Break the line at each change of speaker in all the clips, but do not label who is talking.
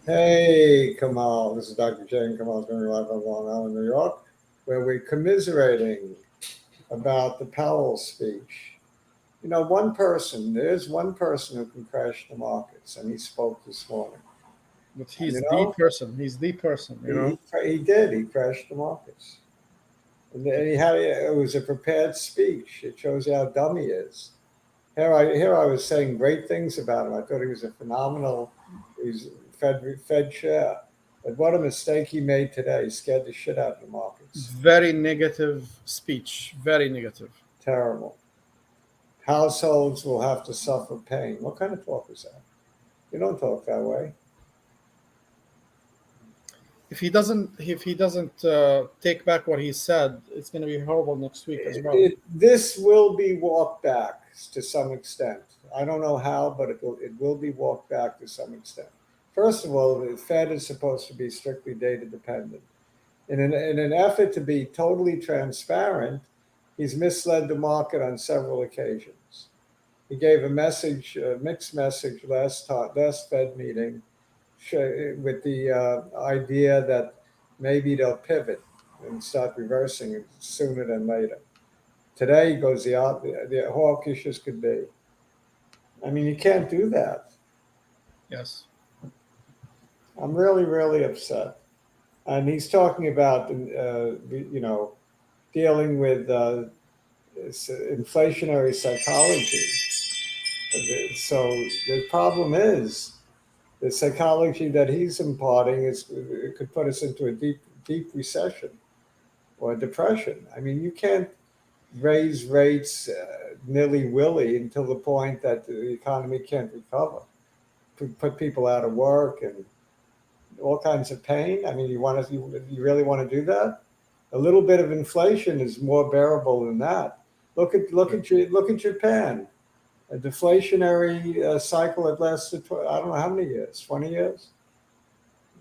Hey, Kamal. This is Dr. Jane Kamal, going to be live on Long Island, New York, where we're commiserating about the Powell speech. There's one person who can crash the markets, and he spoke this morning.
But
And
he's the person. He's the person, you know.
he did. He crashed the markets. And it was a prepared speech. It shows you how dumb he is. Here I was saying great things about him. I thought he was a phenomenal. He's Fed chair. But what a mistake he made today. He scared the shit out of the markets.
Very negative speech. Very negative.
Terrible. Households will have to suffer pain. What kind of talk is that? You don't talk that way.
If he doesn't take back what he said, it's going to be horrible next week as well.
This will be walked back to some extent. I don't know how, but it will be walked back to some extent. First of all, the Fed is supposed to be strictly data dependent. In an effort to be totally transparent, he's misled the market on several occasions. He gave a mixed message last Fed meeting, with the idea that maybe they'll pivot and start reversing it sooner than later. Today he goes the hawkish as could be. I mean, you can't do that.
Yes.
I'm really, really upset. And he's talking about, dealing with inflationary psychology. So the problem is the psychology that he's imparting it could put us into a deep, deep recession or depression. I mean, you can't raise rates nilly willy until the point that the economy can't recover, put people out of work and all kinds of pain. I mean, you really want to do that? A little bit of inflation is more bearable than that. Look at Japan. A deflationary cycle that lasted I don't know how many years, 20 years,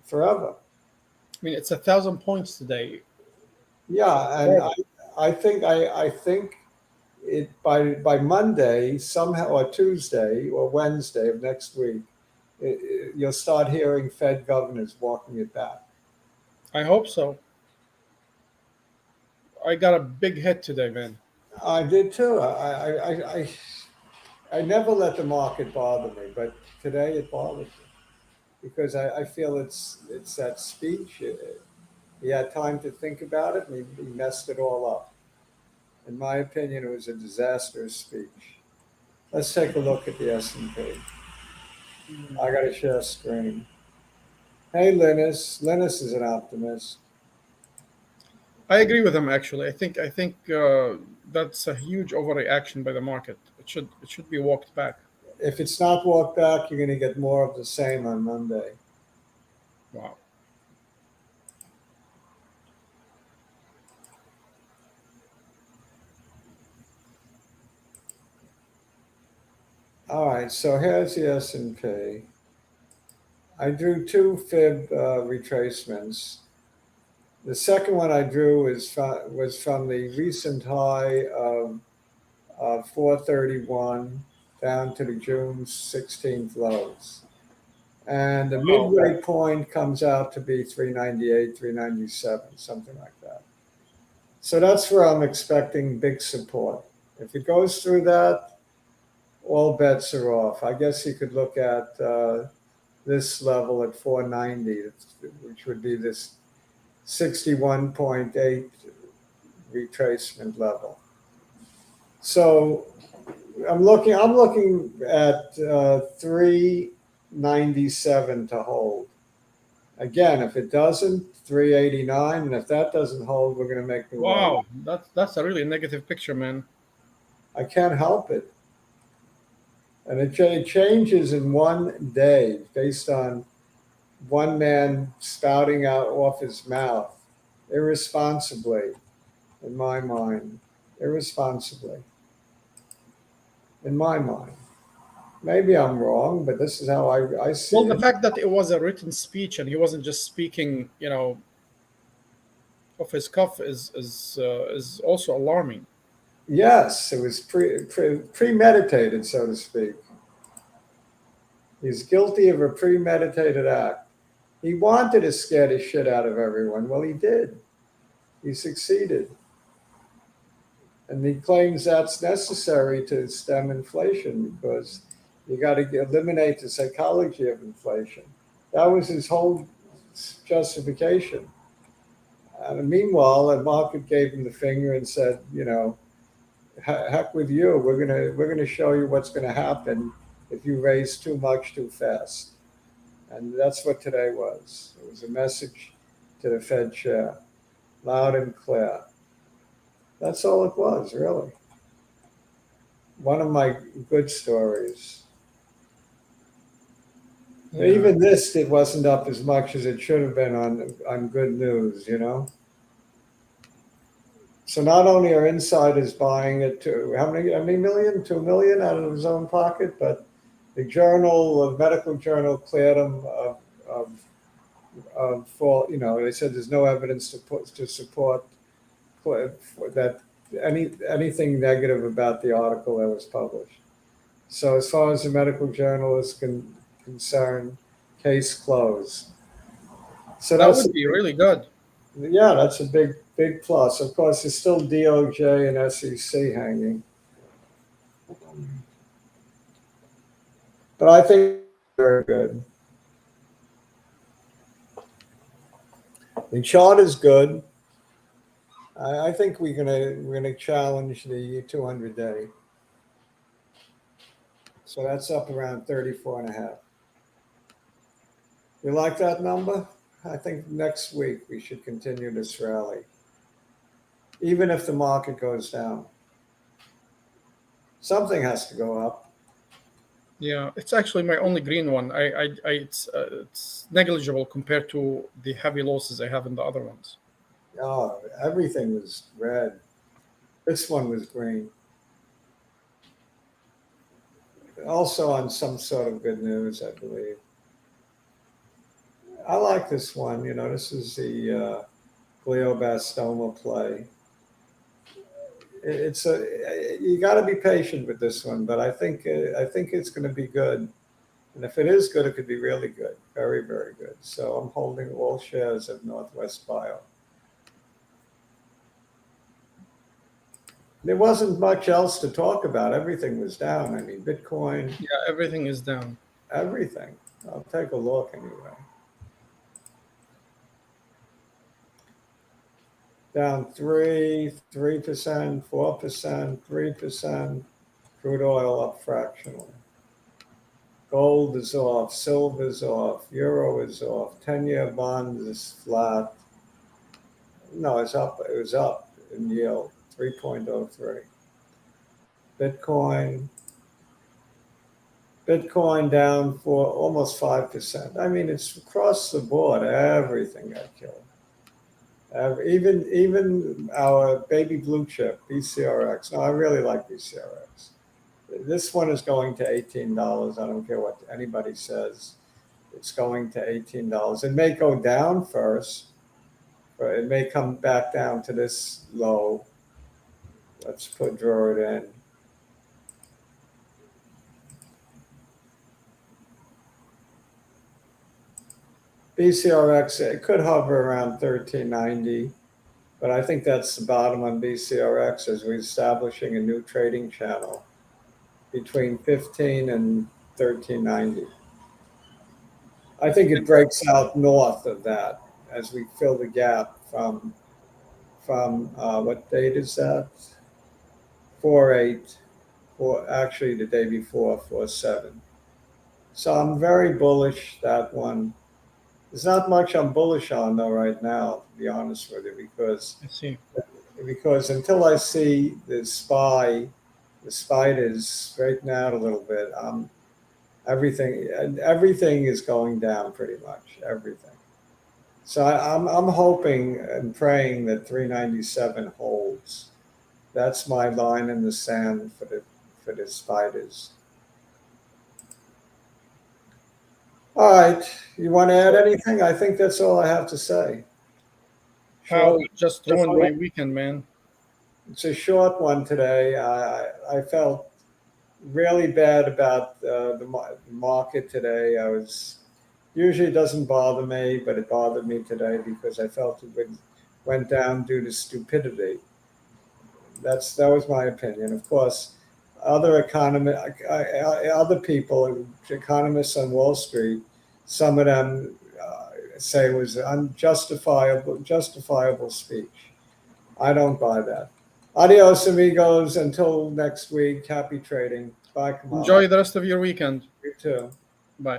forever.
I mean, it's 1,000 points today.
Yeah, and
Horrible.
I think it by Monday somehow or Tuesday or Wednesday of next week, you'll start hearing Fed governors walking it back.
I hope so. I got a big hit today, man.
I did too. I never let the market bother me, but today it bothers me because I feel it's that speech. He had time to think about it, and he messed it all up. In my opinion, it was a disastrous speech. Let's take a look at the S&P. I got to share screen. Hey, Linus. Linus is an optimist.
I agree with him. Actually, I think that's a huge overreaction by the market. It should be walked back.
If it's not walked back, you're going to get more of the same on Monday.
Wow.
All right, so here's the S&P. I drew two fib retracements. The second one I drew was from the recent high of 431 down to the June 16th lows. And the
Wow.
midway point comes out to be 398, 397, something like that. So that's where I'm expecting big support. If it goes through that, all bets are off. I guess you could look at this level at 490, which would be this 61.8 retracement level. So I'm looking at 397 to hold. Again, if it doesn't, 389, and if that doesn't hold, we're going to make new low.
Wow. That's a really negative picture, man.
I can't help it. And it changes in one day based on one man spouting out off his mouth irresponsibly, in my mind. Irresponsibly, in my mind. Maybe I'm wrong, but this is how I see
Well, the
it.
fact that it was a written speech and he wasn't just speaking, off his cuff is also alarming.
Yes, it was premeditated, so to speak. He's guilty of a premeditated act. He wanted to scare the shit out of everyone. Well, he did. He succeeded. And he claims that's necessary to stem inflation because you got to eliminate the psychology of inflation. That was his whole justification. And meanwhile, the market gave him the finger and said, heck with you. We're gonna show you what's going to happen if you raise too much too fast. And that's what today was. It was a message to the Fed chair, loud and clear. That's all it was, really. One of my good stories.
Yeah,
Even this, it wasn't up as much as it should have been on good news. So not only are insiders buying it to how many million, 2 million out of his own pocket, but the medical journal cleared him of, for they said there's no evidence to support that anything negative about the article that was published. So as far as the medical journal is concerned, case closed. So
that
that's
would be really good.
yeah, that's a big plus. Of course, there's still DOJ and SEC hanging, but I think very good. The chart is good. I think we're gonna challenge the 200-day. So that's up around 34 and a half. You like that number? I think next week we should continue this rally, even if the market goes down. Something has to go up.
Yeah, it's actually my only green one. It's negligible compared to the heavy losses I have in the other ones.
Oh, everything was red. This one was green. Also on some sort of good news, I believe. I like this one. This is the glioblastoma play. It's a you got to be patient with this one, but I think it's going to be good. And if it is good, it could be really good, very very good. So I'm holding all shares of Northwest Bio. There wasn't much else to talk about. Everything was down. I mean, Bitcoin,
Yeah, everything is down.
everything. I'll take a look anyway. Down 3%, 4%, 3%. Crude oil up fractionally. Gold is off, silver is off, euro is off, 10-year bond is flat. No, it's up. It was up in yield, 3.03. Bitcoin, Bitcoin down for almost 5%. I mean, it's across the board. Everything got killed. Even our baby blue chip, BCRX. No, I really like BCRX. This one is going to $18. I don't care what anybody says. It's going to $18. It may go down first, but it may come back down to this low. Let's draw it in. BCRX, it could hover around 1390, but I think that's the bottom on BCRX as we're establishing a new trading channel between 15 and 1390. I think it breaks out north of that as we fill the gap from what date is that? 4/8, or actually the day before 4/7. So I'm very bullish that one. There's not much I'm bullish on though right now, to be honest with you,
I see.
because until I see the spiders straighten out a little bit, everything is going down pretty much everything. So I'm hoping and praying that 397 holds. That's my line in the sand for the spiders. All right, you want to add anything? I think that's all I have to say.
How
Short.
it just ruined my weekend, man.
It's a short one today. I felt really bad about the market today. I was Usually it doesn't bother me, but it bothered me today because I felt went down due to stupidity. That was my opinion. Of course, other people, economists on Wall Street, some of them say it was justifiable speech. I don't buy that. Adios, amigos. Until next week. Happy trading. Bye, Kamal.
Enjoy the rest of your weekend.
You too.